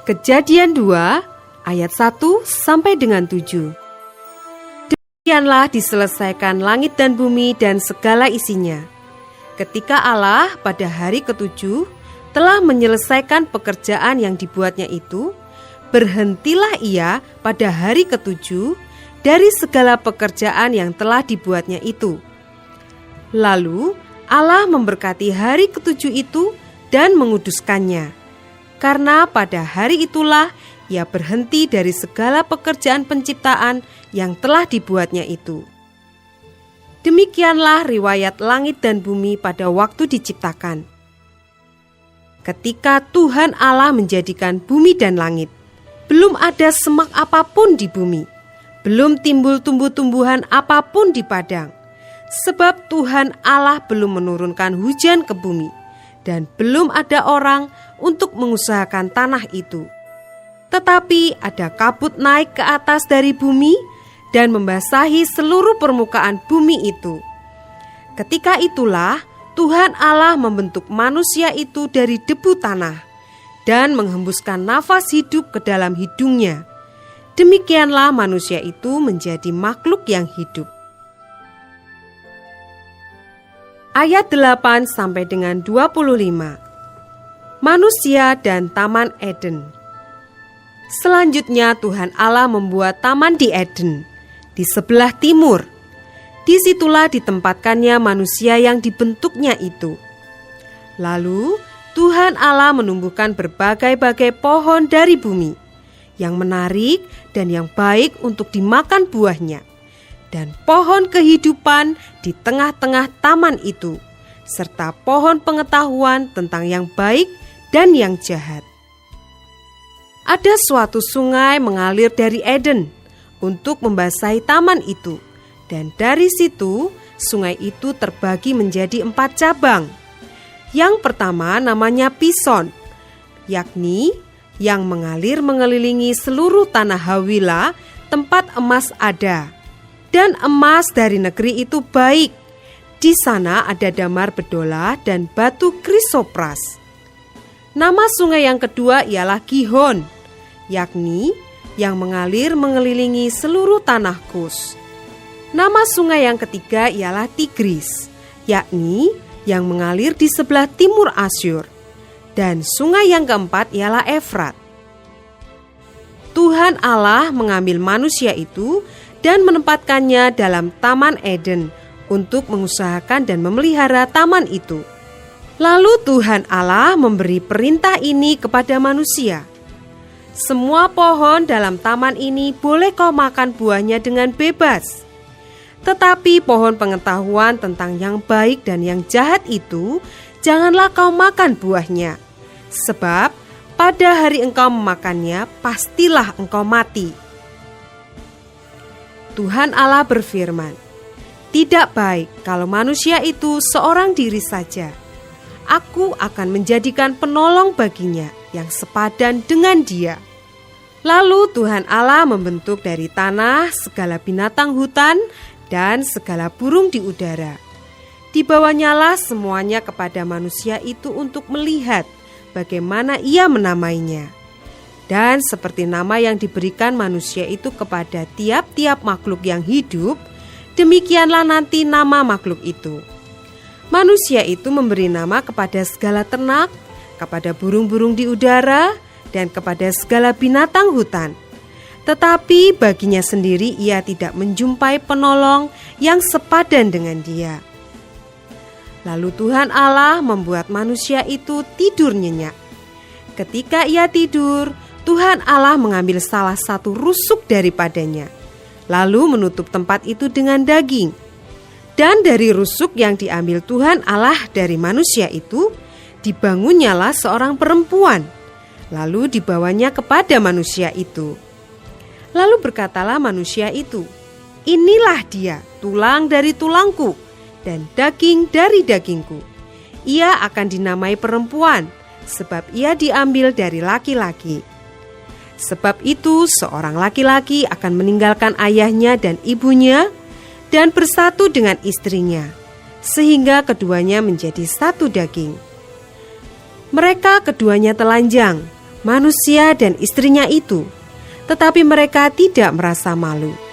Kejadian 2 ayat 1 sampai dengan 7. Demikianlah diselesaikan langit dan bumi dan segala isinya. Ketika Allah pada hari ketujuh telah menyelesaikan pekerjaan yang dibuatnya itu, berhentilah ia pada hari ketujuh dari segala pekerjaan yang telah dibuatnya itu. Lalu Allah memberkati hari ketujuh itu dan menguduskannya. Karena pada hari itulah ia berhenti dari segala pekerjaan penciptaan yang telah dibuatnya itu. Demikianlah riwayat langit dan bumi pada waktu diciptakan. Ketika Tuhan Allah menjadikan bumi dan langit, belum ada semak apapun di bumi, belum timbul tumbuh-tumbuhan apapun di padang, sebab Tuhan Allah belum menurunkan hujan ke bumi, dan belum ada orang untuk mengusahakan tanah itu. Tetapi ada kabut naik ke atas dari bumi dan membasahi seluruh permukaan bumi itu. Ketika itulah Tuhan Allah membentuk manusia itu dari debu tanah dan menghembuskan nafas hidup ke dalam hidungnya. Demikianlah manusia itu menjadi makhluk yang hidup. Ayat 8 sampai dengan 25. Manusia dan Taman Eden. Selanjutnya Tuhan Allah membuat taman di Eden, di sebelah timur. Disitulah ditempatkannya manusia yang dibentuknya itu. Lalu Tuhan Allah menumbuhkan berbagai-bagai pohon dari bumi, yang menarik dan yang baik untuk dimakan buahnya, dan pohon kehidupan di tengah-tengah taman itu, serta pohon pengetahuan tentang yang baik dan yang jahat. Ada suatu sungai mengalir dari Eden untuk membasahi taman itu, dan dari situ sungai itu terbagi menjadi 4 cabang. Yang pertama namanya Pison, yakni yang mengalir mengelilingi seluruh tanah Hawila, tempat emas ada. Dan emas dari negeri itu baik. Di sana ada damar bedola dan batu krisopras. Nama sungai yang kedua ialah Gihon, yakni yang mengalir mengelilingi seluruh tanah Kus. Nama sungai yang ketiga ialah Tigris, yakni yang mengalir di sebelah timur Asyur. Dan sungai yang keempat ialah Efrat. Tuhan Allah mengambil manusia itu dan menempatkannya dalam Taman Eden untuk mengusahakan dan memelihara taman itu. Lalu Tuhan Allah memberi perintah ini kepada manusia. Semua pohon dalam taman ini boleh kau makan buahnya dengan bebas. Tetapi pohon pengetahuan tentang yang baik dan yang jahat itu, janganlah kau makan buahnya. Sebab pada hari engkau memakannya, pastilah engkau mati. Tuhan Allah berfirman, tidak baik kalau manusia itu seorang diri saja. Aku akan menjadikan penolong baginya yang sepadan dengan dia. Lalu Tuhan Allah membentuk dari tanah segala binatang hutan dan segala burung di udara. Dibawanyalah semuanya kepada manusia itu untuk melihat bagaimana ia menamainya. Dan seperti nama yang diberikan manusia itu kepada tiap-tiap makhluk yang hidup, demikianlah nanti nama makhluk itu. Manusia itu memberi nama kepada segala ternak, kepada burung-burung di udara, dan kepada segala binatang hutan. Tetapi baginya sendiri ia tidak menjumpai penolong yang sepadan dengan dia. Lalu Tuhan Allah membuat manusia itu tidur nyenyak. Ketika ia tidur, Tuhan Allah mengambil salah satu rusuk daripadanya, lalu menutup tempat itu dengan daging. Dan dari rusuk yang diambil Tuhan Allah dari manusia itu, dibangunnyalah seorang perempuan, lalu dibawanya kepada manusia itu. Lalu berkatalah manusia itu, inilah dia, tulang dari tulangku dan daging dari dagingku. Ia akan dinamai perempuan, sebab ia diambil dari laki-laki. Sebab itu seorang laki-laki akan meninggalkan ayahnya dan ibunya dan bersatu dengan istrinya, sehingga keduanya menjadi satu daging. Mereka keduanya telanjang, manusia dan istrinya itu, tetapi mereka tidak merasa malu.